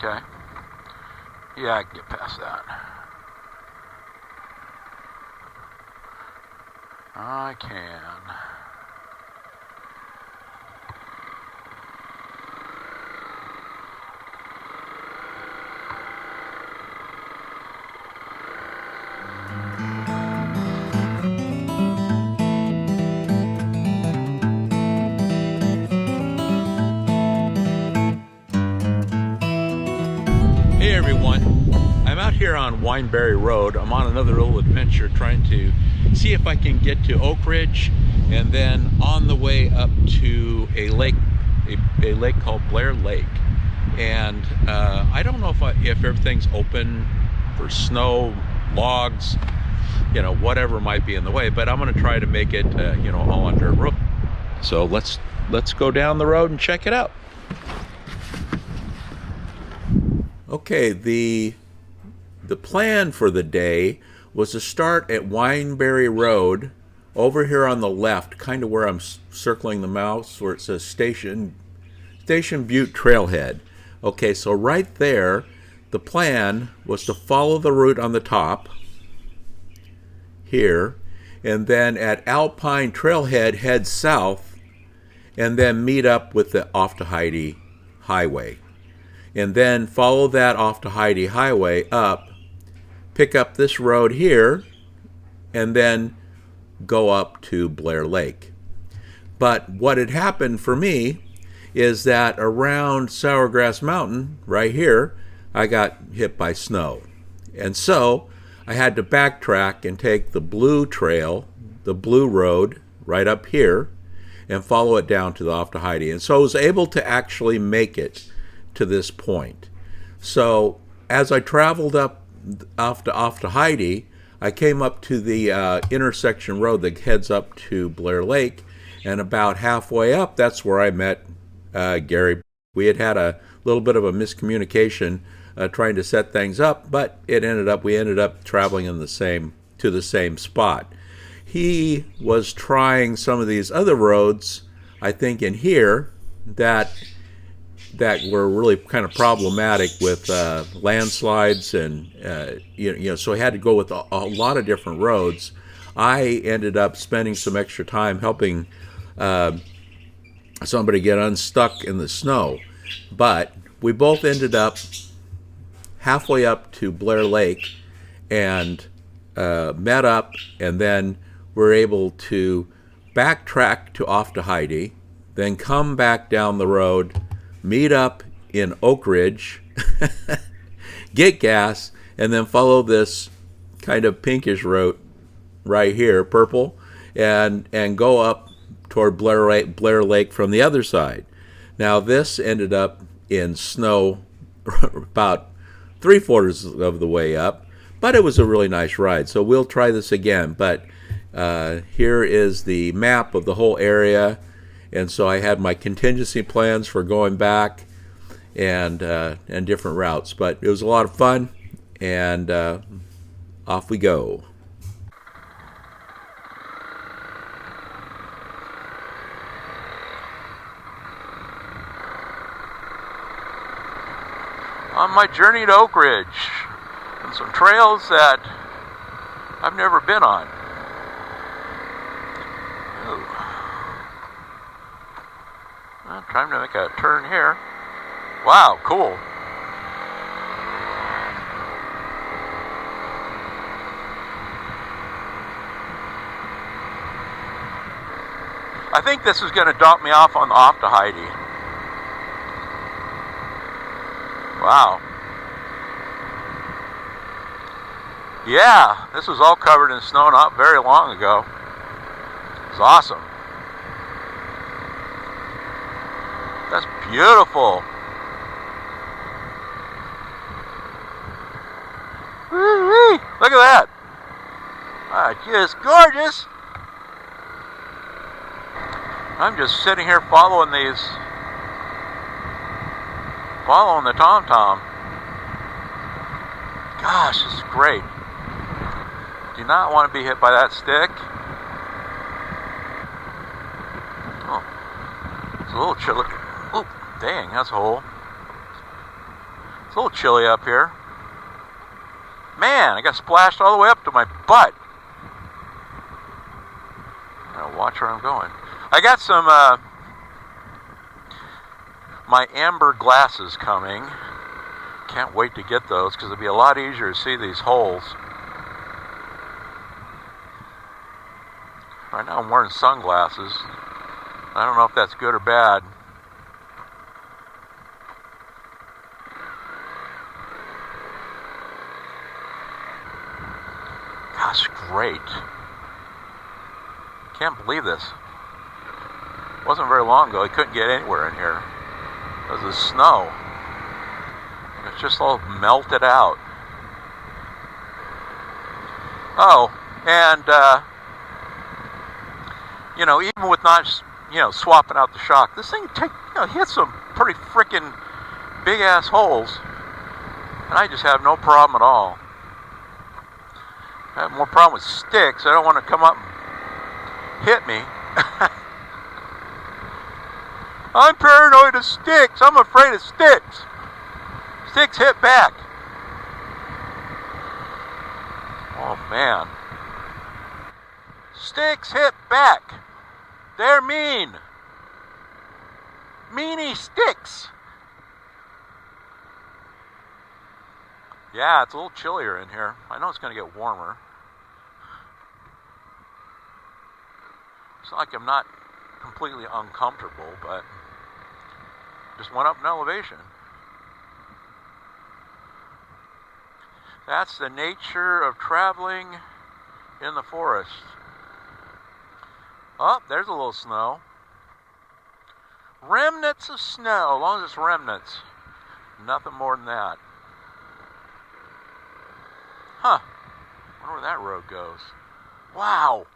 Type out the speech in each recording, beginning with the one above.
Okay. Yeah, I can get past that. I can. Hey everyone, I'm out here on Wineberry Road. I'm on another little adventure trying to see if I can get to Oakridge, and then on the way up to a lake, a lake called Blair Lake. And I don't know if everything's open for snow, logs, you know, whatever might be in the way, but I'm going to try to make it, you know, all on dirt road. So let's go down the road and check it out. Okay, the plan for the day was to start at Wineberry Road over here on the left, kind of where I'm circling the mouse, where it says Station Butte Trailhead. Okay, so right there, the plan was to follow the route on the top here, and then at Alpine Trailhead head south, and then meet up with the Aufderheide Highway. And then follow that Aufderheide Highway up, pick up this road here, and then go up to Blair Lake. But what had happened for me is that around Sourgrass Mountain, right here, I got hit by snow. And so I had to backtrack and take the blue trail, the blue road, right up here, and follow it down to the Aufderheide. And so I was able to actually make it to this point. So as I traveled up to Aufderheide, I came up to the intersection road that heads up to Blair Lake, and about halfway up, that's where I met Gary. We had a little bit of a miscommunication trying to set things up, but we ended up traveling to the same spot. He was trying some of these other roads, I think in here, that were really kind of problematic with landslides, and you know, so I had to go with a lot of different roads. I ended up spending some extra time helping somebody get unstuck in the snow, but we both ended up halfway up to Blair Lake and met up, and then were able to backtrack to Aufderheide, then come back down the road, meet up in Oakridge, get gas, and then follow this kind of pinkish road right here, purple, and go up toward Blair Lake from the other side. Now this ended up in snow about 3/4 of the way up, but it was a really nice ride. So we'll try this again. But here is the map of the whole area. And so I had my contingency plans for going back and different routes. But it was a lot of fun, and off we go. On my journey to Oakridge, and some trails that I've never been on. I'm trying to make a turn here. Wow, cool. I think this is going to drop me off on the Aufderheide. Wow. Yeah, this was all covered in snow not very long ago. It's awesome. That's beautiful. Woo-wee. Look at that. Just gorgeous. I'm just sitting here following the Tomtom. Gosh, this is great. Do not want to be hit by that stick. Oh, it's a little chilly. Oh, dang, that's a hole. It's a little chilly up here. Man, I got splashed all the way up to my butt. I gotta watch where I'm going. I got some my amber glasses coming. Can't wait to get those because it'll be a lot easier to see these holes. Right now I'm wearing sunglasses. I don't know if that's good or bad. Gosh, great. Can't believe this. It wasn't very long ago. I couldn't get anywhere in here. Because of the snow. It's just all melted out. Oh, and, you know, even with not, you know, swapping out the shock, this thing hits some pretty freaking big ass holes. And I just have no problem at all. I have more problem with sticks. I don't want to come up and hit me. I'm paranoid of sticks. I'm afraid of sticks. Sticks hit back. Oh man. Sticks hit back. They're mean. Meanie sticks. Yeah, it's a little chillier in here. I know it's going to get warmer. It's not like I'm not completely uncomfortable, but just went up in elevation. That's the nature of traveling in the forest. Oh, there's a little snow. Remnants of snow, as long as it's remnants. Nothing more than that. Huh. I wonder where that road goes. Wow.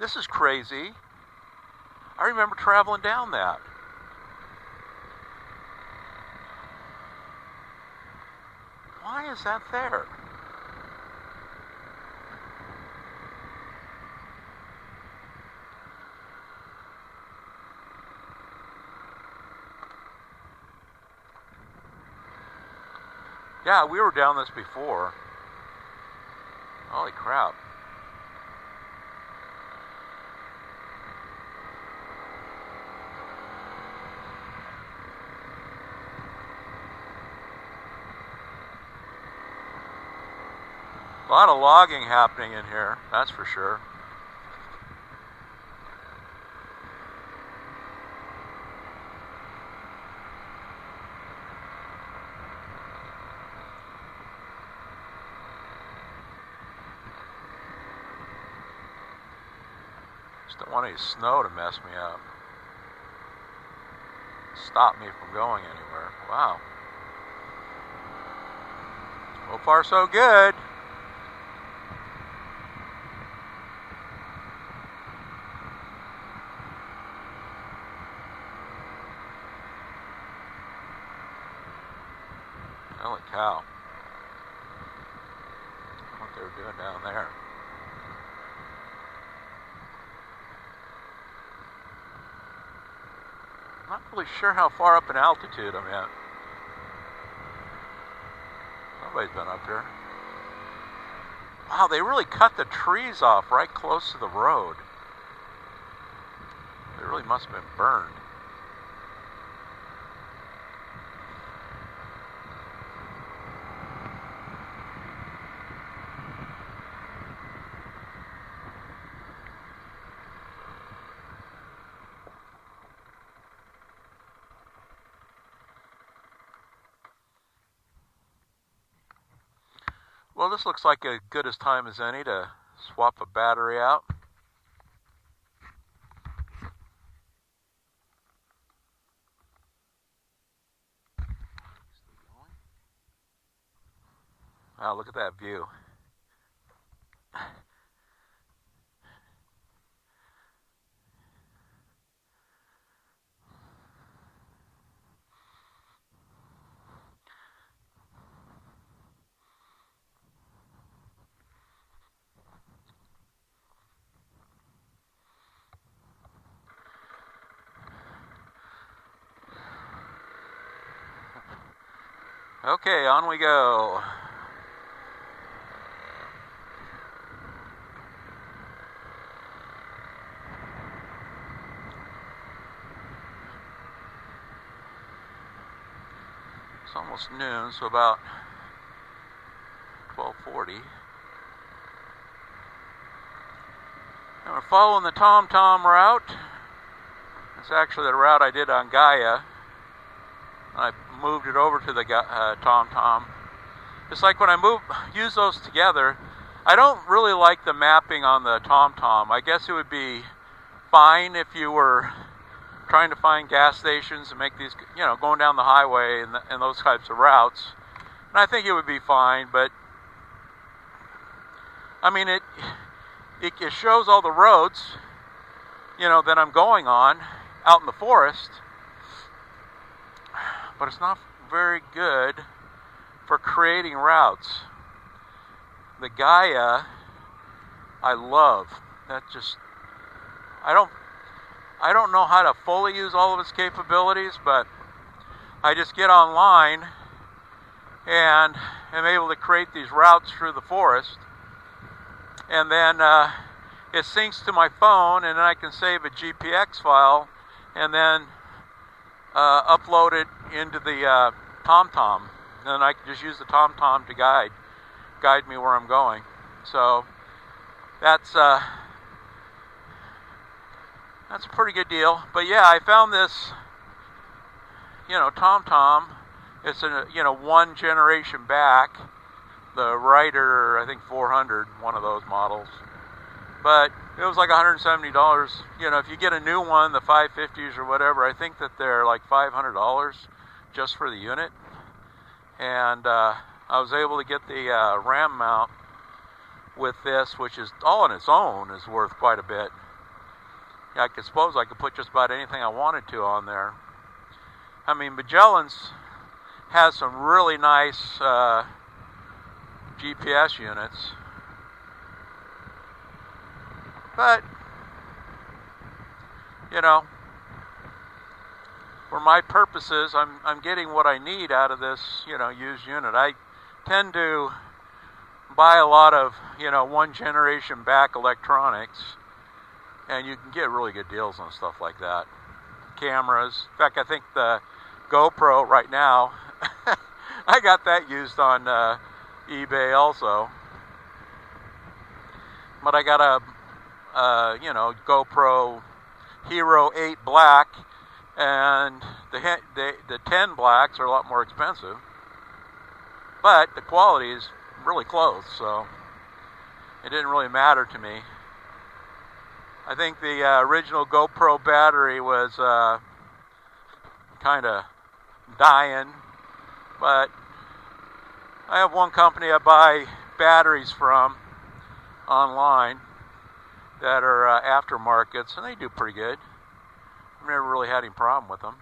This is crazy. I remember traveling down that. Why is that there? Yeah, we were down this before. Holy crap. A lot of logging happening in here, that's for sure. Just don't want any snow to mess me up. Stop me from going anywhere. Wow. So far so good. Holy cow. I don't know what they were doing down there. I'm not really sure how far up in altitude I'm at. Nobody's been up here. Wow, they really cut the trees off right close to the road. They really must have been burned. Well, this looks like as good as time as any to swap a battery out. Wow, look at that view. Okay, on we go. It's almost noon, so about 12:40. And we're following the Tomtom route. It's actually the route I did on Gaia. I moved it over to the Tomtom. It's like when I use those together, I don't really like the mapping on the Tomtom. I guess it would be fine if you were trying to find gas stations and make these, going down the highway and those types of routes. And I think it would be fine, but I mean, it shows all the roads, that I'm going on out in the forest, but it's not very good for creating routes. The Gaia, I love. I don't know how to fully use all of its capabilities, but I just get online and am able to create these routes through the forest, and then it syncs to my phone, and then I can save a GPX file and then upload it into the Tomtom, and then I can just use the Tomtom to guide me where I'm going. So that's a pretty good deal. But yeah, I found this, Tomtom. It's one generation back. The Rider, I think 400, one of those models. But it was like $170. If you get a new one, the 550s or whatever, I think that they're like $500 just for the unit. And I was able to get the RAM mount with this, which is all on its own is worth quite a bit. I suppose I could put just about anything I wanted to on there. I mean, Magellan's has some really nice GPS units, but for my purposes, I'm getting what I need out of this used unit. I tend to buy a lot of one generation back electronics, and you can get really good deals on stuff like that. Cameras, in fact, I think the GoPro right now I got that used on eBay also, but I got a GoPro Hero 8 Black, and the 10 Blacks are a lot more expensive, but the quality is really close, so it didn't really matter to me. I think the original GoPro battery was kind of dying, but I have one company I buy batteries from online that are aftermarkets, and they do pretty good. I've never really had any problem with them.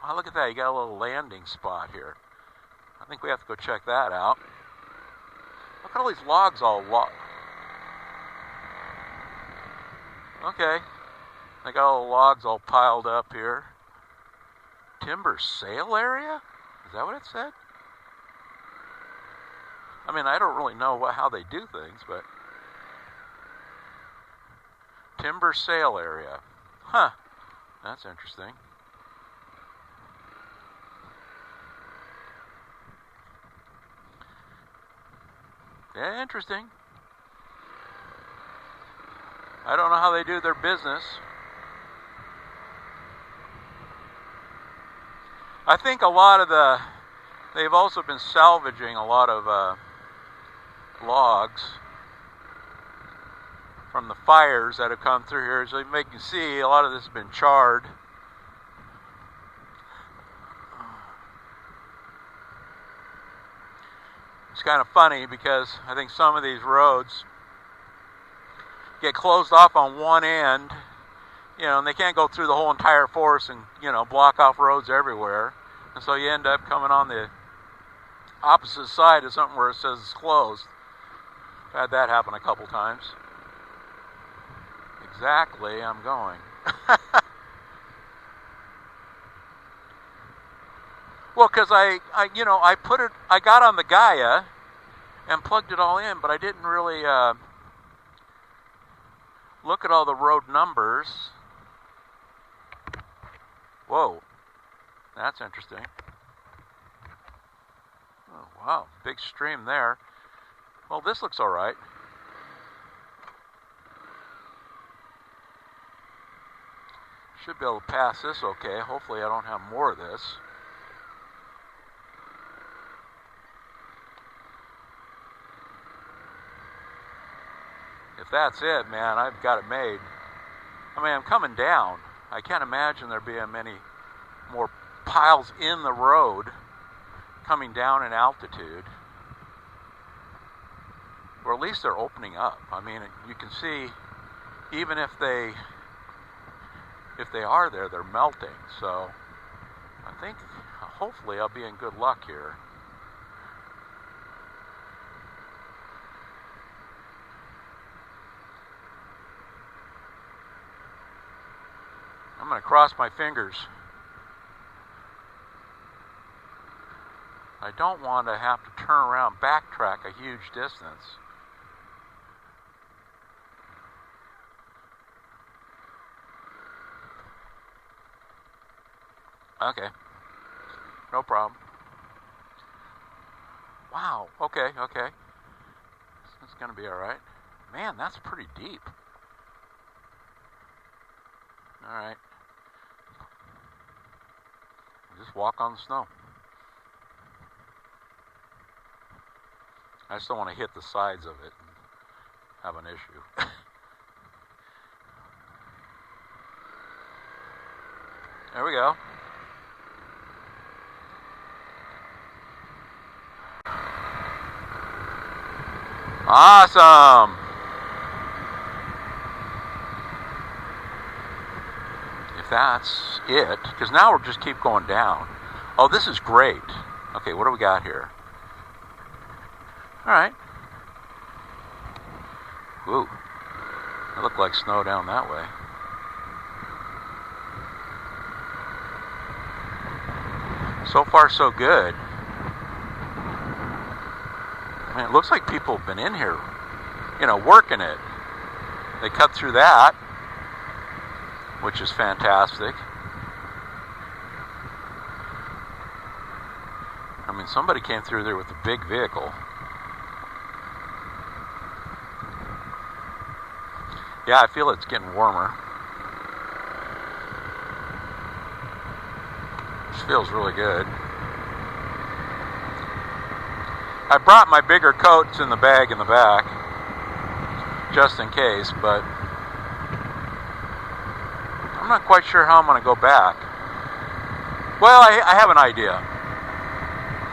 Oh, look at that, you got a little landing spot here. I think we have to go check that out. Look at all these logs all okay, they got all the logs all piled up here. Timber sale area? Is that what it said? I mean, I don't really know how they do things, but timber sale area. Huh, that's interesting. Yeah, interesting. I don't know how they do their business. I think a lot of they've also been salvaging a lot of logs from the fires that have come through here. So you can see a lot of this has been charred. It's kind of funny because I think some of these roads get closed off on one end, and they can't go through the whole entire forest and, block off roads everywhere. And so you end up coming on the opposite side of something where it says it's closed. I've had that happen a couple times. Exactly, I'm going. Well, because I got on the Gaia and plugged it all in, but I didn't really look at all the road numbers. Whoa, that's interesting. Oh, wow, big stream there. Well, this looks all right. Should be able to pass this okay. Hopefully I don't have more of this. If that's it, man, I've got it made. I mean, I'm coming down. I can't imagine there being many more piles in the road coming down in altitude. Or at least they're opening up. I mean, you can see, even if they are there, they're melting. So I think hopefully I'll be in good luck here. I'm going to cross my fingers. I don't want to have to turn around, backtrack a huge distance. Okay, no problem. Wow, okay. It's going to be all right. Man, that's pretty deep. All right. Just walk on the snow. I just don't want to hit the sides of it and have an issue. There we go. Awesome. If that's it, because now we'll just keep going down. Oh, this is great. Okay, what do we got here? All right. Ooh, it looked like snow down that way. So far, so good. I mean, it looks like people have been in here, working it. They cut through that, which is fantastic. I mean, somebody came through there with a big vehicle. Yeah, I feel it's getting warmer. This feels really good. I brought my bigger coats in the bag in the back, just in case, but I'm not quite sure how I'm going to go back. Well, I have an idea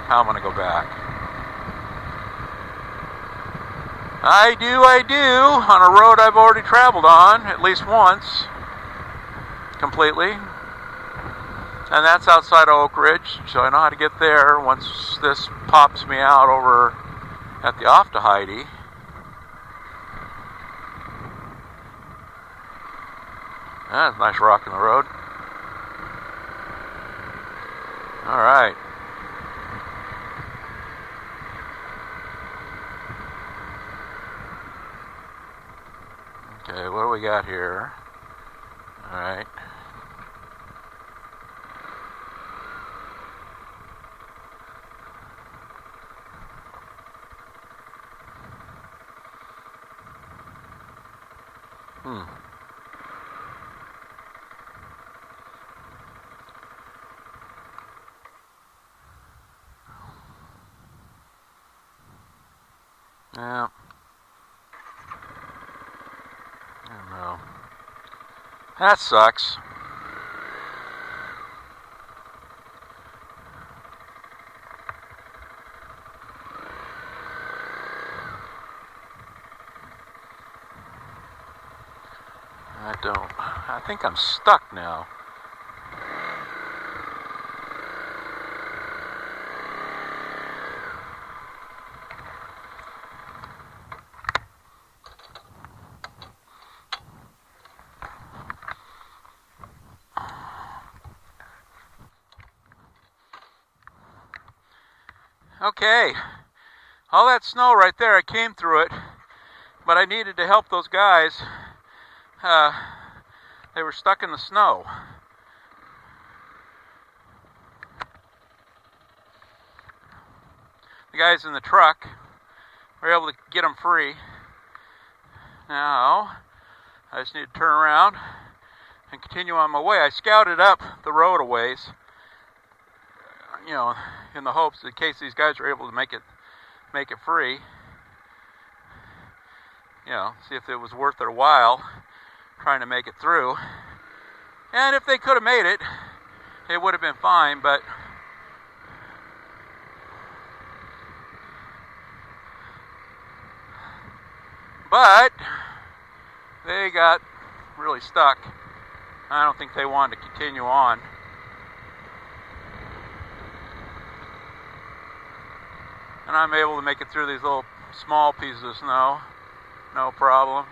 how I'm going to go back. I do, on a road I've already traveled on, at least once, completely. And that's outside of Oakridge, so I know how to get there once this pops me out over at the Aufderheide. That's a nice rock in the road. All right. Okay, what do we got here? All right. Yeah. I don't know. That sucks. I think I'm stuck now. Okay, all that snow right there, I came through it, but I needed to help those guys. They were stuck in the snow. The guys in the truck were able to get them free. Now, I just need to turn around and continue on my way. I scouted up the road a ways, you know, in the hopes in case these guys are able to make it free. You know, see if it was worth their while trying to make it through. And if they could have made it, it would have been fine, but they got really stuck. I don't think they wanted to continue on. And I'm able to make it through these little small pieces of snow, no problem.